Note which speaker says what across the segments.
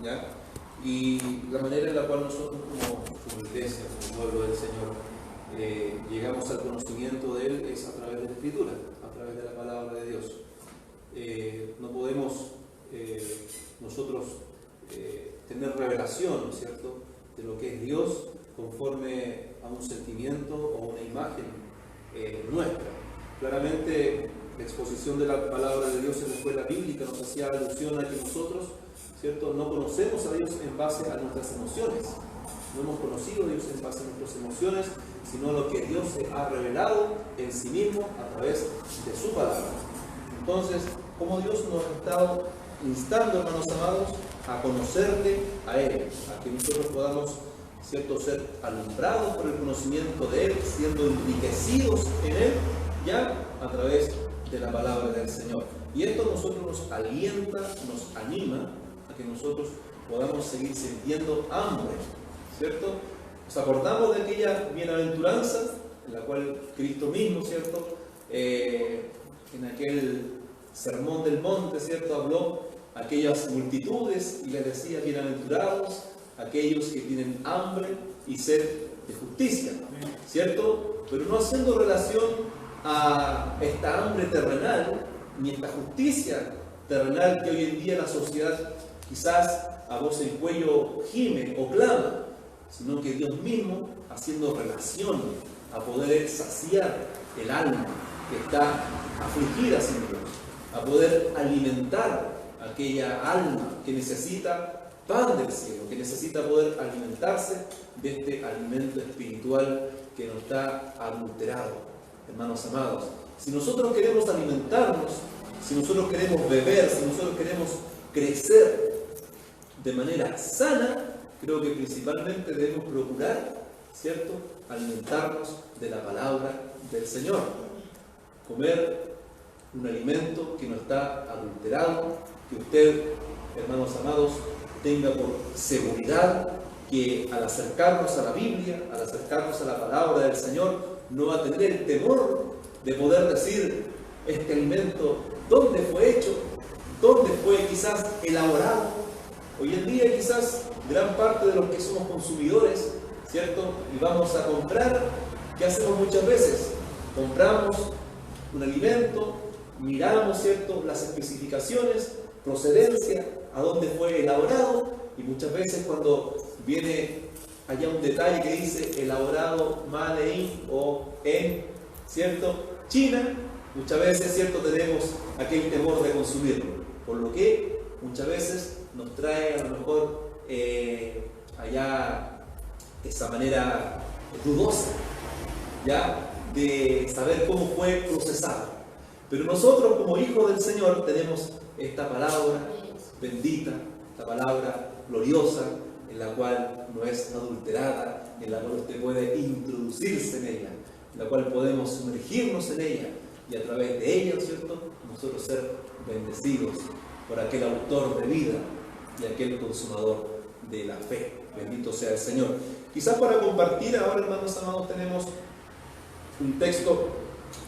Speaker 1: ¿ya? Y la manera en la cual nosotros como iglesia, como pueblo del Señor, llegamos al conocimiento de Él es a través de la Escritura, a través de la palabra de Dios. No podemos nosotros tener revelación, ¿cierto?, de lo que es Dios conforme a un sentimiento o una imagen nuestra. Claramente, la exposición de la palabra de Dios en la escuela bíblica nos hacía alusión a que nosotros, ¿cierto?, no conocemos a Dios en base a nuestras emociones. No hemos conocido a Dios en base a nuestras emociones, sino lo que Dios se ha revelado en sí mismo a través de su palabra. Entonces, como Dios nos ha estado instando, hermanos amados, a conocerle a Él, a que nosotros podamos, ¿cierto?, ser alumbrados por el conocimiento de Él, siendo enriquecidos en Él, ya a través de la palabra del Señor. Y esto a nosotros nos alienta, nos anima a que nosotros podamos seguir sintiendo hambre, ¿cierto? Nos acordamos de aquella bienaventuranza en la cual Cristo mismo, ¿cierto?, en aquel sermón del monte, ¿cierto?, habló a aquellas multitudes y les decía: bienaventurados aquellos que tienen hambre y sed de justicia, ¿cierto? Pero no haciendo relación a esta hambre terrenal ni esta justicia terrenal que hoy en día la sociedad quizás a voz en cuello gime o clama, sino que Dios mismo haciendo relación a poder saciar el alma que está afligida sin Dios, a poder alimentar aquella alma que necesita pan del cielo, que necesita poder alimentarse de este alimento espiritual que no está adulterado. Hermanos amados, si nosotros queremos alimentarnos, si nosotros queremos beber, si nosotros queremos crecer de manera sana, creo que principalmente debemos procurar, ¿cierto?, alimentarnos de la palabra del Señor. Comer un alimento que no está adulterado, que usted, hermanos amados, tenga por seguridad que al acercarnos a la Biblia, al acercarnos a la palabra del Señor, no va a tener el temor de poder decir: este alimento, ¿dónde fue hecho? ¿Dónde fue quizás elaborado? Hoy en día quizás gran parte de los que somos consumidores, ¿cierto?, y vamos a comprar, ¿qué hacemos muchas veces? Compramos un alimento, miramos, ¿cierto?, las especificaciones, procedencia, a dónde fue elaborado, y muchas veces cuando viene allá un detalle que dice elaborado made in o en, ¿cierto?, China, muchas veces, ¿cierto?, tenemos aquel temor de consumirlo, por lo que muchas veces nos trae a lo mejor allá esa manera dudosa, ¿ya?, de saber cómo fue procesado. Pero nosotros como hijos del Señor tenemos esta palabra bendita, esta palabra gloriosa, en la cual no es adulterada, en la cual usted puede introducirse en ella, en la cual podemos sumergirnos en ella y a través de ella, ¿cierto?, nosotros ser bendecidos por aquel autor de vida y aquel consumador de la fe. Bendito sea el Señor. Quizás para compartir ahora, hermanos amados, tenemos un texto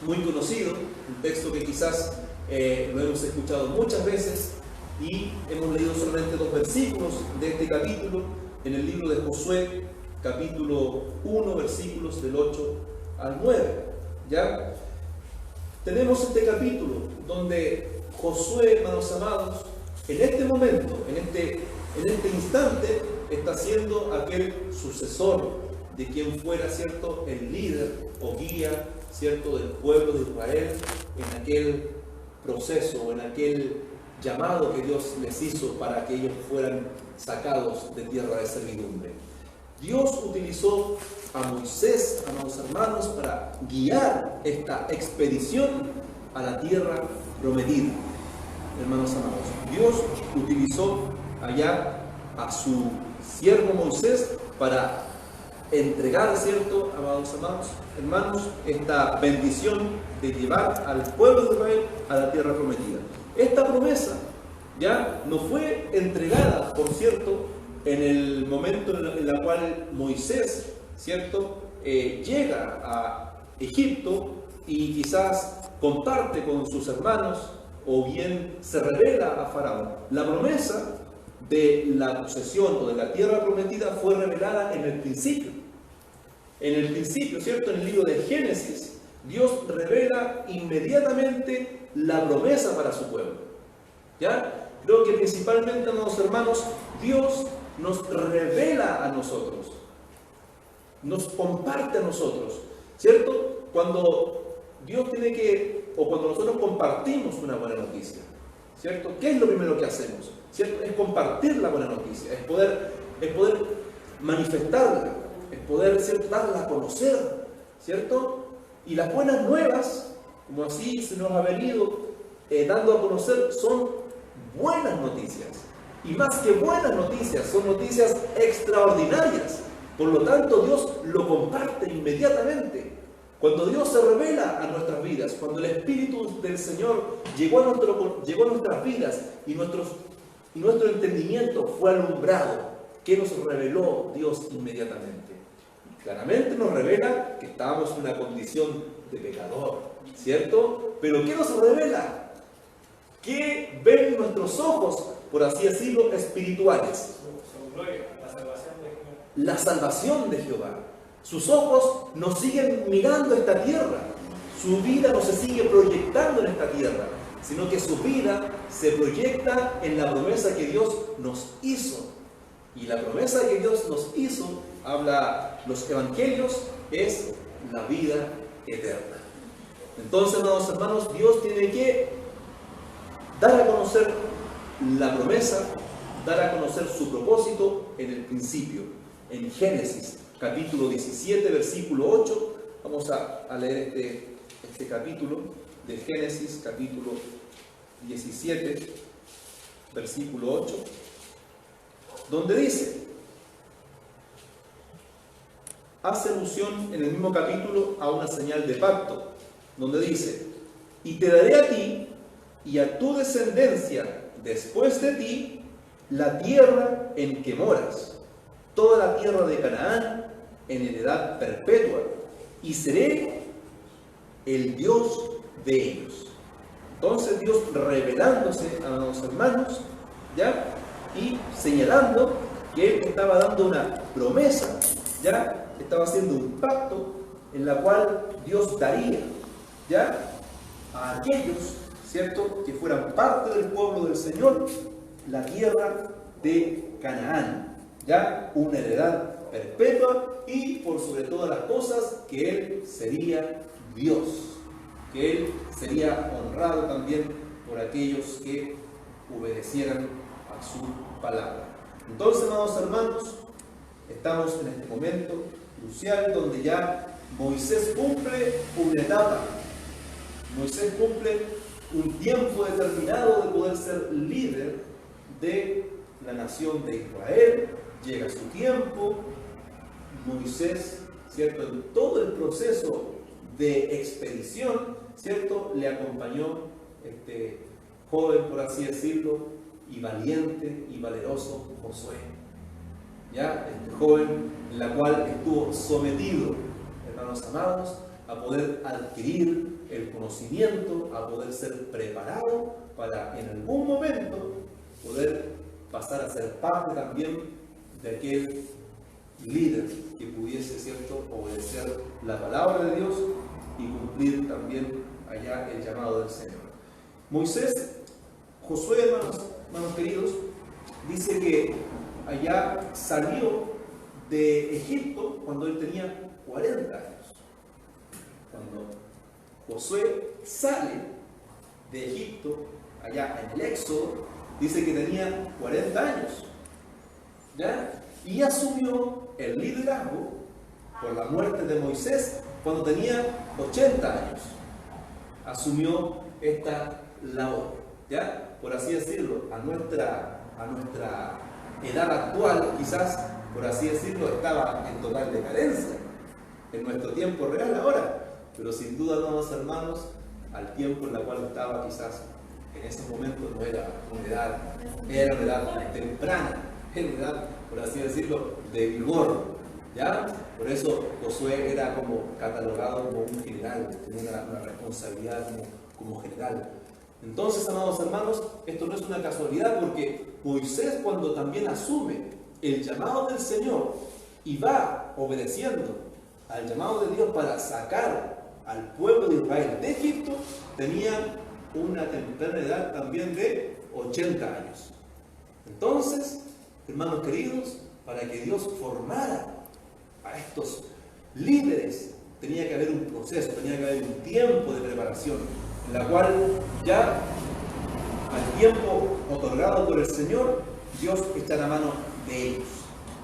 Speaker 1: muy conocido, un texto que quizás lo hemos escuchado muchas veces y hemos leído solamente 2 versículos de este capítulo en el libro de Josué, capítulo 1, versículos del 8 al 9. ¿Ya? Tenemos este capítulo donde Josué, hermanos amados, en este momento, en este instante, está siendo aquel sucesor de quien fuera, ¿cierto?, el líder o guía, ¿cierto?, del pueblo de Israel en aquel proceso o en aquel llamado que Dios les hizo para que ellos fueran sacados de tierra de servidumbre. Dios utilizó a Moisés, amados hermanos, para guiar esta expedición a la tierra prometida. Hermanos amados, Dios utilizó allá a su siervo Moisés para entregar, ¿cierto, amados hermanos, esta bendición de llevar al pueblo de Israel a la tierra prometida. Esta promesa ya no fue entregada, por cierto, en el momento en el cual Moisés, ¿cierto?, llega a Egipto y quizás comparte con sus hermanos o bien se revela a Faraón. La promesa de la posesión o de la tierra prometida fue revelada en el principio. En el principio, ¿cierto? En el libro de Génesis, Dios revela inmediatamente la promesa para su pueblo. ¿Ya? Creo que principalmente, amados hermanos, Dios nos revela a nosotros, nos comparte a nosotros, ¿cierto? Cuando Dios o cuando nosotros compartimos una buena noticia, ¿cierto? ¿Qué es lo primero que hacemos? ¿Cierto? Es compartir la buena noticia, es poder manifestarla, es poder, ¿cierto?, darla a conocer, ¿cierto? Y las buenas nuevas, como así se nos ha venido dando a conocer, son buenas noticias. Y más que buenas noticias, son noticias extraordinarias. Por lo tanto, Dios lo comparte inmediatamente. Cuando Dios se revela a nuestras vidas, cuando el Espíritu del Señor llegó a nuestras vidas y nuestro entendimiento fue alumbrado, ¿qué nos reveló Dios inmediatamente? Claramente nos revela que estábamos en una condición de pecador, ¿cierto? Pero ¿qué nos revela? ¿Qué ven nuestros ojos, por así decirlo, espirituales? La salvación de Jehová. Sus ojos nos siguen mirando esta tierra. Su vida no se sigue proyectando en esta tierra, sino que su vida se proyecta en la promesa que Dios nos hizo. Y la promesa que Dios nos hizo, habla los evangelios, es la vida eterna. Entonces, amados hermanos, Dios tiene que dar a conocer la promesa, dar a conocer su propósito en el principio. En Génesis, capítulo 17, versículo 8, vamos a leer este capítulo de Génesis, capítulo 17, versículo 8, donde dice, hace alusión en el mismo capítulo a una señal de pacto, donde dice, y te daré a ti y a tu descendencia después de ti la tierra en que moras, toda la tierra de Canaán en heredad perpetua, y seré el Dios de ellos. Entonces Dios revelándose a los hermanos, ¿ya? Y señalando que Él estaba dando una promesa, ¿ya? Estaba haciendo un pacto en la cual Dios daría, ¿ya?, a aquellos, ¿cierto?, que fueran parte del pueblo del Señor, la tierra de Canaán, ¿ya?, una heredad perpetua, y por sobre todas las cosas que Él sería Dios, que Él sería honrado también por aquellos que obedecieran a su palabra. Entonces, amados hermanos, estamos en este momento crucial donde ya Moisés cumple una etapa, Moisés cumple un tiempo determinado de poder ser líder de la nación de Israel. Llega su tiempo, Moisés, ¿cierto?, en todo el proceso de expedición, ¿cierto?, le acompañó este joven, por así decirlo, y valiente y valeroso Josué. ¿Ya? Este joven, en la cual estuvo sometido, hermanos amados, a poder adquirir el conocimiento, a poder ser preparado para en algún momento poder pasar a ser parte también de aquel líder que pudiese, ¿cierto?, obedecer la palabra de Dios y cumplir también allá el llamado del Señor. Josué, hermanos queridos, dice que allá salió de Egipto cuando él tenía 40 años. Cuando Josué sale de Egipto, allá en el Éxodo, dice que tenía 40 años, ¿ya? Y asumió el liderazgo por la muerte de Moisés cuando tenía 80 años. Asumió esta labor, ¿ya? Por así decirlo, a nuestra edad actual, quizás, por así decirlo, estaba en total decadencia, en nuestro tiempo real ahora, pero sin duda, amados hermanos, al tiempo en la cual estaba quizás en ese momento no era una edad, era una edad temprana, era una edad, por así decirlo, de vigor, ¿ya? Por eso Josué era como catalogado como un general, tenía una responsabilidad como general. Entonces, amados hermanos, esto no es una casualidad, porque Moisés, cuando también asume el llamado del Señor y va obedeciendo al llamado de Dios para sacar al pueblo de Israel de Egipto, tenía una temprana edad también de 80 años. Entonces, hermanos queridos, para que Dios formara a estos líderes, tenía que haber un proceso, tenía que haber un tiempo de preparación, en la cual ya al tiempo otorgado por el Señor, Dios echará mano de ellos.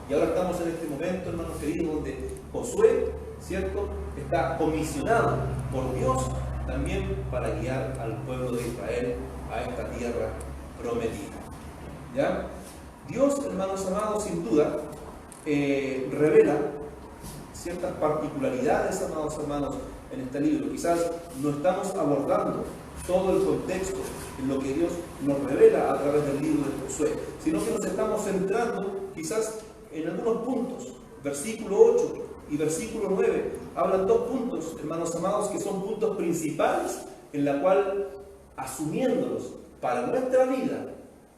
Speaker 1: Y ahora estamos en este momento, hermanos queridos, donde Josué, ¿cierto?, está comisionado por Dios también para guiar al pueblo de Israel a esta tierra prometida. ¿Ya? Dios, hermanos amados, sin duda, revela ciertas particularidades, amados hermanos, en este libro. Quizás no estamos abordando todo el contexto en lo que Dios nos revela a través del libro de Josué, sino que nos estamos centrando quizás en algunos puntos. Versículo 8 y versículo 9 hablan dos puntos, hermanos amados, que son puntos principales en la cual, asumiéndolos para nuestra vida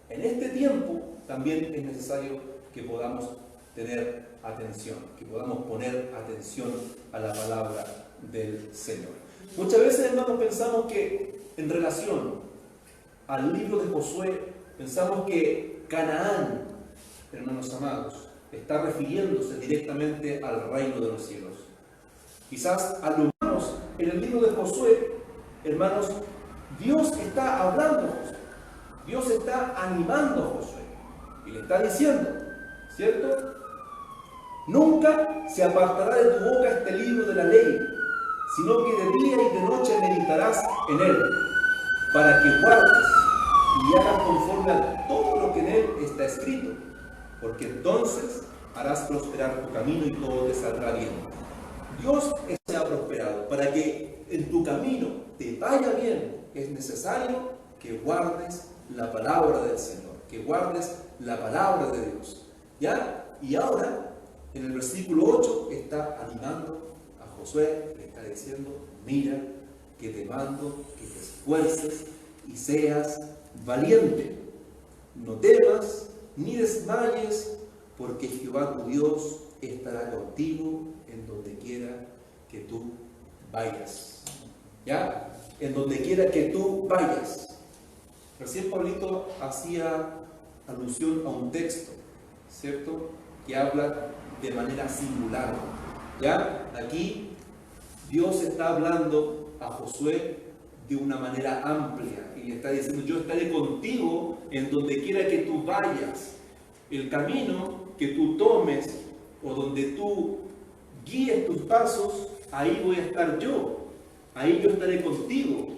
Speaker 1: en este tiempo, también es necesario que podamos tener atención, que podamos poner atención a la palabra del Señor. Muchas veces, hermanos, pensamos que en relación al libro de Josué, pensamos que Canaán, hermanos amados, está refiriéndose directamente al reino de los cielos. Quizás a los hermanos en el libro de Josué, hermanos, Dios está hablando a Josué, Dios está animando a Josué y le está diciendo, ¿cierto? Nunca se apartará de tu boca este libro de la ley, sino que de día y de noche meditarás en él, para que guardes y hagas conforme a todo lo que en él está escrito, porque entonces harás prosperar tu camino y todo te saldrá bien. Dios te ha prosperado. Para que en tu camino te vaya bien, es necesario que guardes la palabra del Señor, que guardes la palabra de Dios. ¿Ya? Y ahora, en el versículo 8, está animando a Josué, le está diciendo, mira, que te mando, que te esfuerces y seas valiente. No temas ni desmayes, porque Jehová tu Dios estará contigo en donde quiera que tú vayas. ¿Ya? En donde quiera que tú vayas. Recién Pablito hacía alusión a un texto, ¿cierto?, que habla de manera singular. ¿Ya? Aquí Dios está hablando a Josué de una manera amplia y le está diciendo, yo estaré contigo en donde quiera que tú vayas. El camino que tú tomes o donde tú guíes tus pasos, ahí voy a estar yo, ahí yo estaré contigo.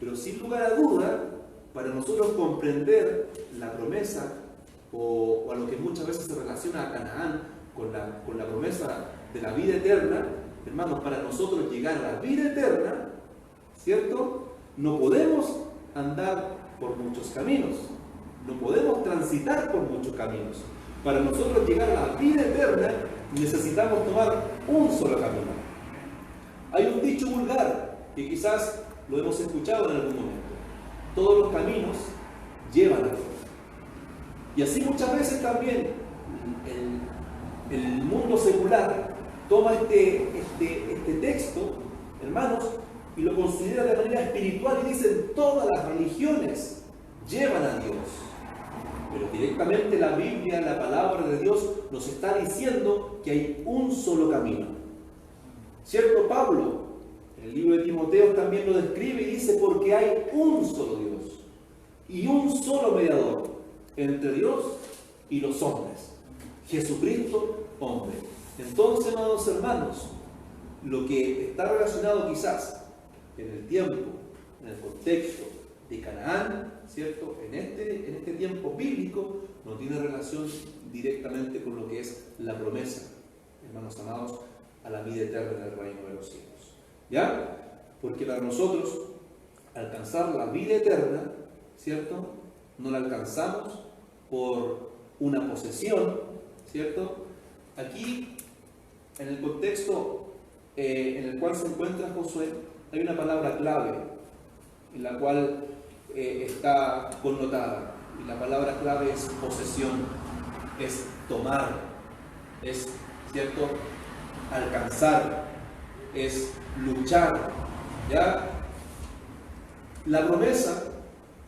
Speaker 1: Pero sin lugar a duda, para nosotros comprender la promesa o a lo que muchas veces se relaciona a Canaán con la promesa de la vida eterna, hermanos, para nosotros llegar a la vida eterna, ¿cierto?, no podemos andar por muchos caminos, no podemos transitar por muchos caminos. Para nosotros llegar a la vida eterna necesitamos tomar un solo camino. Hay un dicho vulgar que quizás lo hemos escuchado en algún momento: todos los caminos llevan a Dios. Y así muchas veces también el mundo secular toma este texto, hermanos, y lo considera de manera espiritual y dicen todas las religiones llevan a Dios. Pero directamente la Biblia, la palabra de Dios, nos está diciendo que hay un solo camino. ¿Cierto? Pablo, en el libro de Timoteo también lo describe y dice, porque hay un solo Dios y un solo mediador entre Dios y los hombres, Jesucristo, hombre. Entonces, amados hermanos, lo que está relacionado quizás en el tiempo, en el contexto de Canaán, ¿cierto?, en este tiempo bíblico, no tiene relación directamente con lo que es la promesa, hermanos amados, a la vida eterna del reino de los cielos. ¿Ya? Porque para nosotros alcanzar la vida eterna, ¿cierto?, no la alcanzamos por una posesión, ¿cierto? Aquí, en el contexto en el cual se encuentra Josué, hay una palabra clave en la cual está connotada. Y la palabra clave es posesión, es tomar, es, ¿cierto?, alcanzar, es luchar, ¿ya? La promesa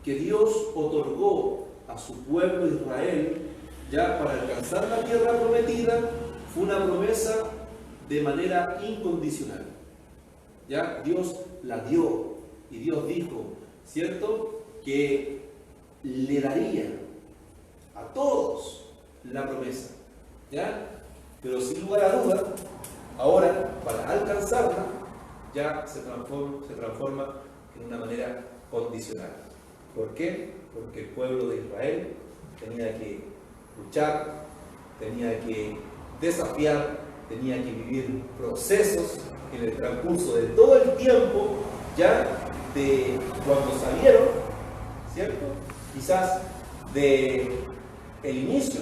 Speaker 1: que Dios otorgó a su pueblo Israel, ya para alcanzar la tierra prometida, fue una promesa de manera incondicional. ¿Ya? Dios la dio y Dios dijo, ¿cierto?, que le daría a todos la promesa. ¿Ya? Pero sin lugar a duda, ahora para alcanzarla ya se transforma en una manera condicional. ¿Por qué? Porque el pueblo de Israel tenía que luchar, tenía que desafiar, tenía que vivir procesos en el transcurso de todo el tiempo, ya de cuando salieron, ¿cierto? Quizás de el inicio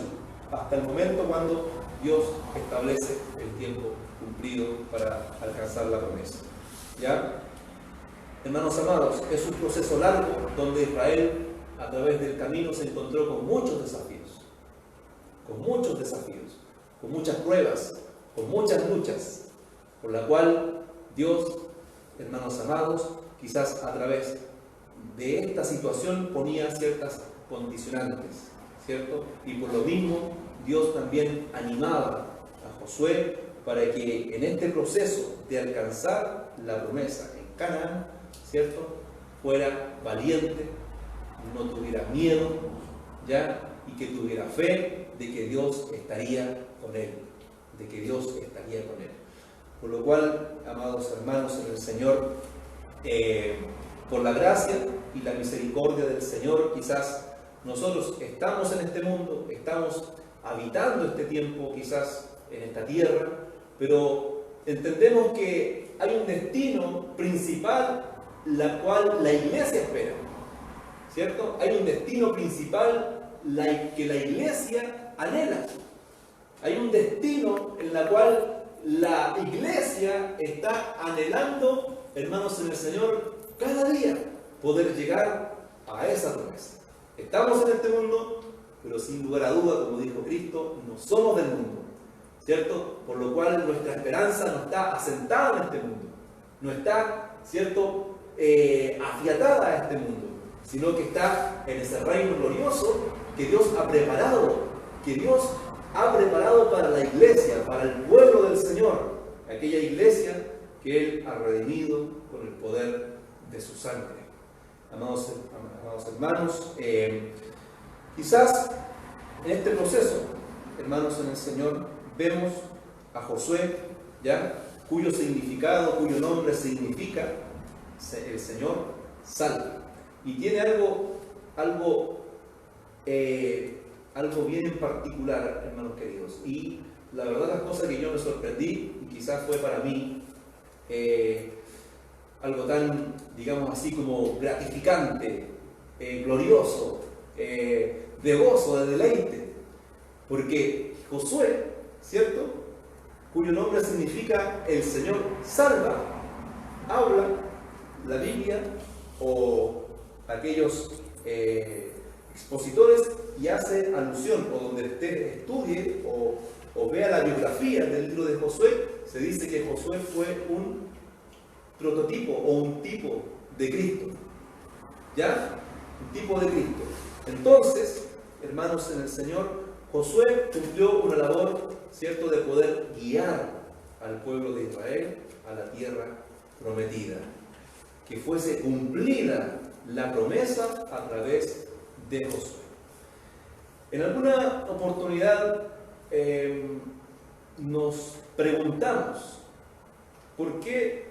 Speaker 1: hasta el momento cuando Dios establece el tiempo cumplido para alcanzar la promesa. ¿Ya? Hermanos amados, es un proceso largo donde Israel a través del camino se encontró con muchos desafíos, con muchas pruebas, con muchas luchas, por la cual Dios, hermanos amados, quizás a través de esta situación ponía ciertas condicionantes, ¿cierto? Y por lo mismo Dios también animaba a Josué para que en este proceso de alcanzar la promesa en Canaán, ¿cierto?, fuera valiente, no tuviera miedo, ¿ya?, y que tuviera fe de que Dios estaría con él, Por lo cual, amados hermanos en el Señor, por la gracia y la misericordia del Señor, quizás nosotros estamos en este mundo, estamos habitando este tiempo quizás en esta tierra, pero entendemos que hay un destino principal la cual la iglesia espera, ¿cierto? Hay un destino principal que la iglesia anhela. Hay un destino en el cual la iglesia está anhelando, hermanos en el Señor, cada día poder llegar a esa promesa. Estamos en este mundo, pero sin lugar a duda, como dijo Cristo, no somos del mundo, ¿cierto? Por lo cual nuestra esperanza no está asentada en este mundo, no está, ¿cierto?, afiatada a este mundo, sino que está en ese reino glorioso que Dios ha preparado, para la iglesia, para el pueblo del Señor, aquella iglesia que Él ha redimido con el poder de su sangre. Amados hermanos, quizás en este proceso, hermanos en el Señor, vemos a Josué, ¿ya?, cuyo significado, cuyo nombre significa el Señor salva. Y tiene algo bien en particular, hermanos queridos. Y la verdad, las cosas que yo me sorprendí, y quizás fue para mí algo tan, digamos así, como gratificante, glorioso, de gozo, de deleite. Porque Josué, ¿cierto?, cuyo nombre significa el Señor salva, habla la Biblia o aquellos expositores y hace alusión, o donde usted estudie o vea la biografía del libro de Josué, se dice que Josué fue un prototipo o un tipo de Cristo. ¿Ya? Un tipo de Cristo. Entonces, hermanos en el Señor, Josué cumplió una labor, ¿cierto?, de poder guiar al pueblo de Israel a la tierra prometida. Que fuese cumplida la promesa a través de Josué. En alguna oportunidad nos preguntamos ¿por qué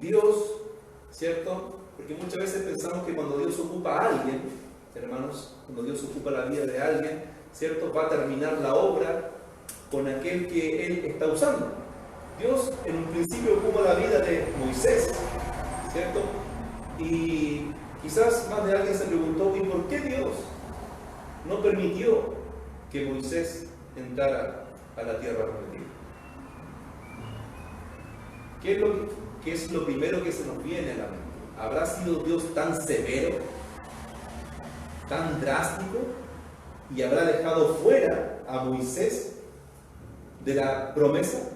Speaker 1: Dios, ¿cierto? Porque muchas veces pensamos que cuando Dios ocupa a alguien, hermanos, cuando Dios ocupa la vida de alguien, ¿cierto?, va a terminar la obra con aquel que Él está usando. Dios en un principio ocupa la vida de Moisés, ¿cierto? Y quizás más de alguien se preguntó, ¿y por qué Dios no permitió que Moisés entrara a la tierra prometida? ¿Qué es lo primero que se nos viene a la mente? ¿Habrá sido Dios tan severo tan drástico y habrá dejado fuera a Moisés de la promesa?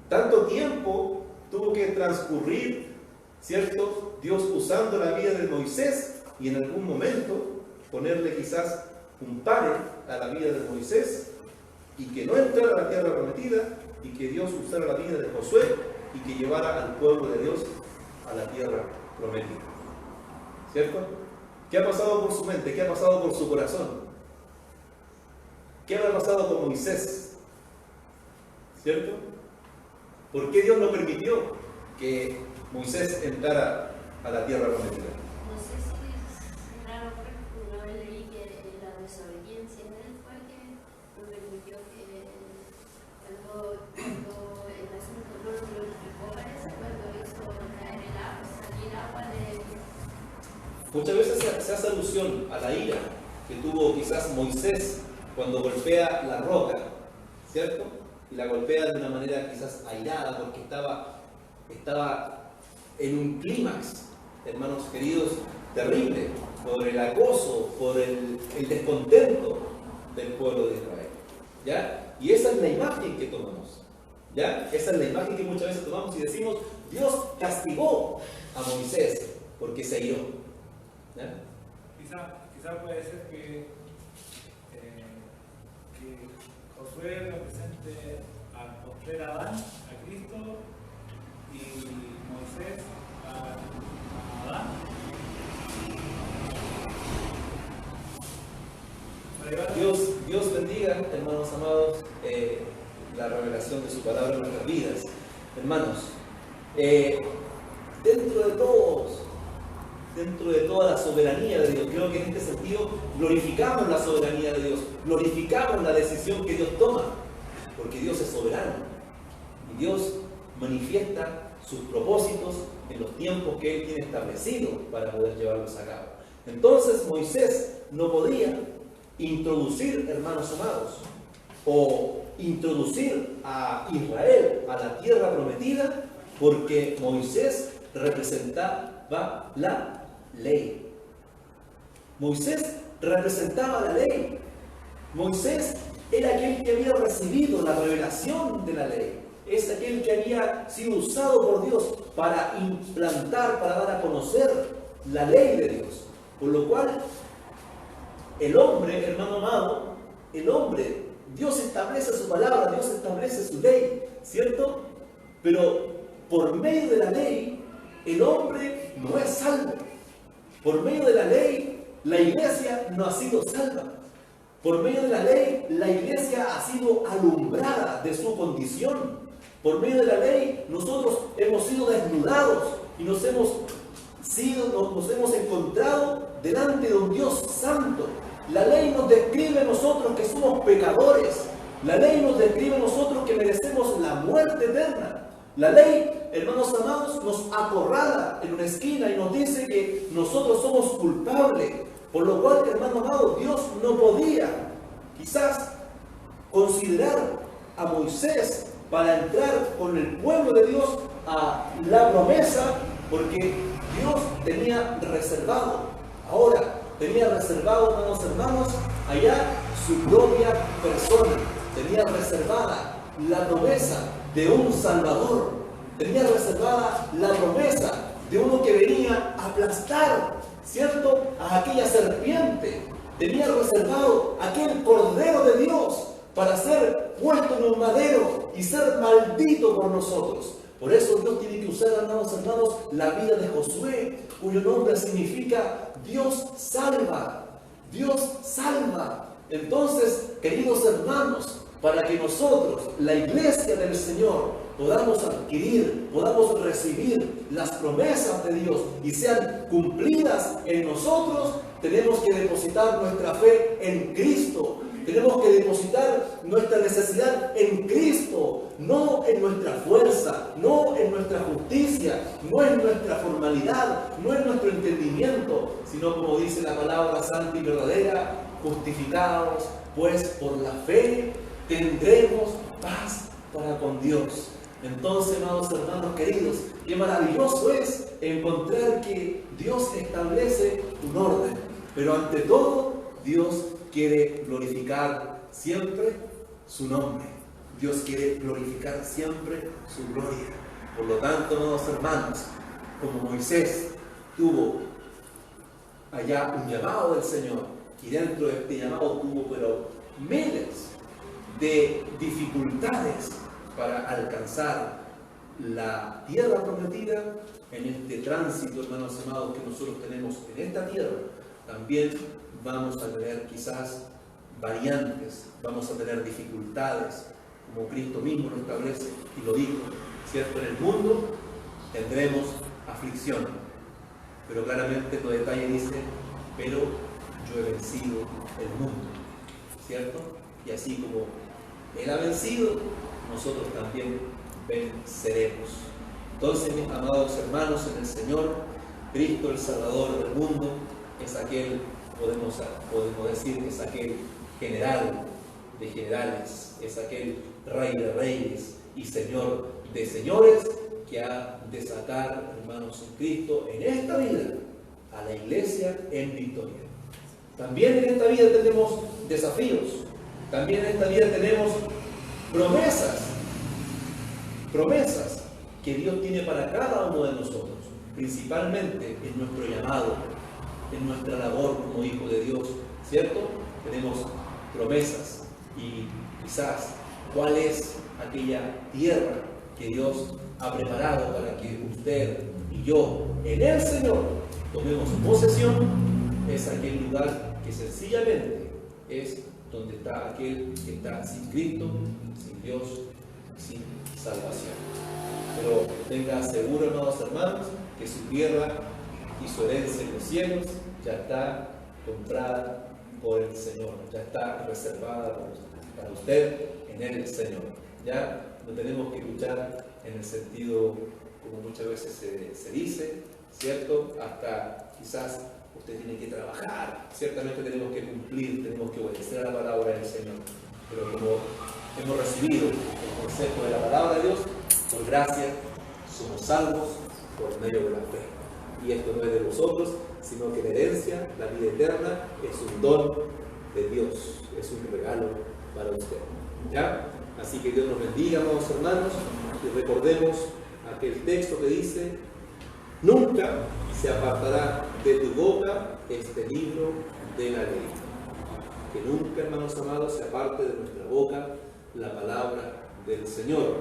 Speaker 1: Tanto tiempo tuvo que transcurrir, ¿cierto? Dios usando la vida de Moisés y en algún momento ponerle quizás un pare a la vida de Moisés y que no entrara a la tierra prometida y que Dios usara la vida de Josué y que llevara al pueblo de Dios a la tierra prometida. ¿Cierto? ¿Qué ha pasado por su mente? ¿Qué ha pasado por su corazón? ¿Qué habrá pasado con Moisés? ¿Cierto? ¿Por qué Dios no permitió que Moisés entrara a la tierra prometida?
Speaker 2: No sé si es raro, pero una vez leí que la desobediencia de él fue que no permitió que cuando el asunto no lo glorificó, parece, cuando hizo caer el agua, salir agua de...
Speaker 1: Muchas veces se hace alusión a la ira que tuvo quizás Moisés cuando golpea la roca, ¿cierto? Y la golpea de una manera quizás airada porque estaba en un clímax, hermanos queridos, terrible, por el acoso, por el descontento del pueblo de Israel, ¿ya? Y esa es la imagen que tomamos, ¿ya? Esa es la imagen que muchas veces tomamos y decimos, Dios castigó a Moisés porque se airó, ¿ya?
Speaker 3: Quizá puede ser que Josué represente al postrer Adán, a Cristo, y Moisés a Adán.
Speaker 1: Dios bendiga, hermanos amados, la revelación de su palabra en nuestras vidas. Hermanos, dentro de toda la soberanía de Dios, creo que en este sentido glorificamos la soberanía de Dios, glorificamos la decisión que Dios toma, porque Dios es soberano y Dios manifiesta sus propósitos en los tiempos que Él tiene establecido para poder llevarlos a cabo. Entonces Moisés no podía introducir, hermanos amados, o introducir a Israel a la tierra prometida, porque Moisés representaba la ley. Moisés representaba la ley. Moisés era aquel que había recibido la revelación de la ley. Es aquel que había sido usado por Dios para implantar, para dar a conocer la ley de Dios. Por lo cual, el hombre, hermano amado, el hombre, Dios establece su palabra, Dios establece su ley, ¿cierto? Pero por medio de la ley, el hombre no es salvo. Por medio de la ley, la iglesia no ha sido salva. Por medio de la ley, la iglesia ha sido alumbrada de su condición. Por medio de la ley, nosotros hemos sido desnudados y nos hemos encontrado delante de un Dios santo. La ley nos describe a nosotros que somos pecadores. La ley nos describe a nosotros que merecemos la muerte eterna. La ley, hermanos amados, nos acorrala en una esquina y nos dice que nosotros somos culpables. Por lo cual, hermano amado, Dios no podía quizás considerar a Moisés para entrar con el pueblo de Dios a la promesa, porque Dios tenía reservado, hermanos, allá su propia persona. Tenía reservada la promesa de un Salvador. Tenía reservada la promesa de uno que venía a aplastar, ¿cierto?, a aquella serpiente. Tenía reservado aquel Cordero de Dios para ser puesto en un madero y ser maldito por nosotros. Por eso Dios tiene que usar, hermanos, la vida de Josué, cuyo nombre significa Dios salva. Dios salva. Entonces, queridos hermanos, para que nosotros, la iglesia del Señor, podamos adquirir, podamos recibir las promesas de Dios y sean cumplidas en nosotros, tenemos que depositar nuestra fe en Cristo. Tenemos que depositar nuestra necesidad en Cristo, no en nuestra fuerza, no en nuestra justicia, no en nuestra formalidad, no en nuestro entendimiento, sino como dice la palabra santa y verdadera, justificados pues por la fe tendremos paz para con Dios. Entonces, amados hermanos queridos, qué maravilloso es encontrar que Dios establece un orden. Pero ante todo, Dios quiere glorificar siempre su nombre. Dios quiere glorificar siempre su gloria. Por lo tanto, amados hermanos, como Moisés tuvo allá un llamado del Señor, y dentro de este llamado tuvo pero miles de dificultades para alcanzar la tierra prometida, en este tránsito, hermanos amados, que nosotros tenemos en esta tierra, también vamos a tener quizás variantes, vamos a tener dificultades, como Cristo mismo lo establece y lo dijo, ¿cierto? En el mundo tendremos aflicción, pero claramente el detalle dice, pero yo he vencido el mundo, ¿cierto? Y así como Él ha vencido, nosotros también venceremos. Entonces, mis amados hermanos en el Señor, Cristo el Salvador del mundo es aquel, podemos decir, es aquel general de generales, es aquel Rey de reyes y Señor de señores, que ha de sacar, hermanos en Cristo, en esta vida, a la iglesia en victoria. También en esta vida tenemos desafíos, también en esta vida tenemos promesas que Dios tiene para cada uno de nosotros, principalmente en nuestro llamado, en nuestra labor como hijo de Dios, ¿cierto? Tenemos promesas y quizás cuál es aquella tierra que Dios ha preparado para que usted y yo en el Señor tomemos posesión. Es aquel lugar que sencillamente es donde está aquel que está sin Cristo, sin Dios, sin salvación. Pero tenga seguro, amados hermanos, que su tierra y su herencia en los cielos ya está comprada por el Señor, ya está reservada para usted en el Señor. Ya no tenemos que luchar en el sentido, como muchas veces se dice, ¿cierto? Hasta quizás usted tiene que trabajar, ciertamente tenemos que cumplir, tenemos que obedecer a la palabra del Señor. Pero como hemos recibido el consejo de la palabra de Dios, por gracia somos salvos por medio de la fe. Y esto no es de vosotros, sino que la herencia, la vida eterna, es un don de Dios, es un regalo para usted. ¿Ya? Así que Dios nos bendiga, amados hermanos, y recordemos aquel texto que dice: nunca se apartará de tu boca este libro de la ley. Que nunca, hermanos amados, se aparte de nuestra boca la palabra del Señor,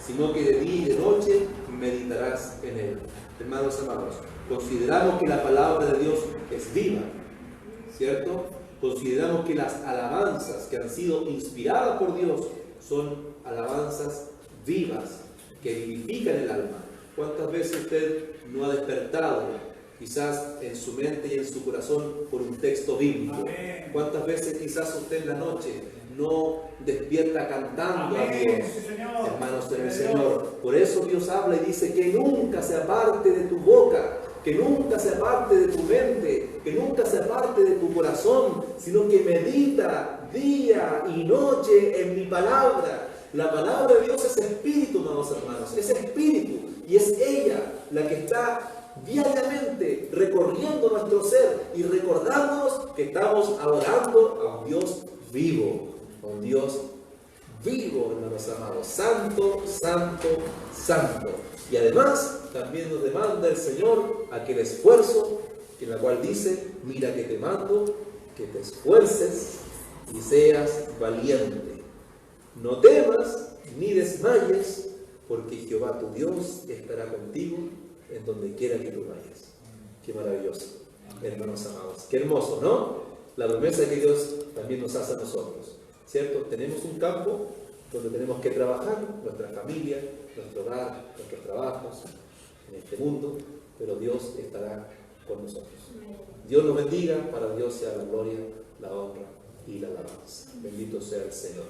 Speaker 1: sino que de día y de noche meditarás en él. Hermanos amados, consideramos que la palabra de Dios es viva, ¿cierto? Consideramos que las alabanzas que han sido inspiradas por Dios son alabanzas vivas, que vivifican el alma. ¿Cuántas veces usted no ha despertado, quizás en su mente y en su corazón, por un texto bíblico?
Speaker 3: Amén.
Speaker 1: ¿Cuántas veces quizás usted en la noche no despierta cantando
Speaker 3: Amén,
Speaker 1: a Dios?
Speaker 3: sí, Señor.
Speaker 1: Hermanos en el Señor. Por eso Dios habla y dice que nunca se aparte de tu boca, que nunca se aparte de tu mente, que nunca se aparte de tu corazón, sino que medita día y noche en mi palabra. La palabra de Dios es espíritu, amados hermanos, es espíritu, y es ella la que está diariamente recorriendo nuestro ser y recordándonos que estamos adorando a un Dios vivo, a un Dios vivo, hermanos amados, santo, santo, santo. Y además también nos demanda el Señor aquel esfuerzo en la cual dice: mira que te mando que te esfuerces y seas valiente. No temas ni desmayes, porque Jehová tu Dios estará contigo en donde quiera que tú vayas. Qué maravilloso, hermanos amados. Qué hermoso, ¿no? La promesa que Dios también nos hace a nosotros, ¿cierto? Tenemos un campo donde tenemos que trabajar, nuestra familia, nuestro hogar, nuestros trabajos, en este mundo, pero Dios estará con nosotros. Dios nos bendiga, para Dios sea la gloria, la honra y la alabanza. Bendito sea el Señor.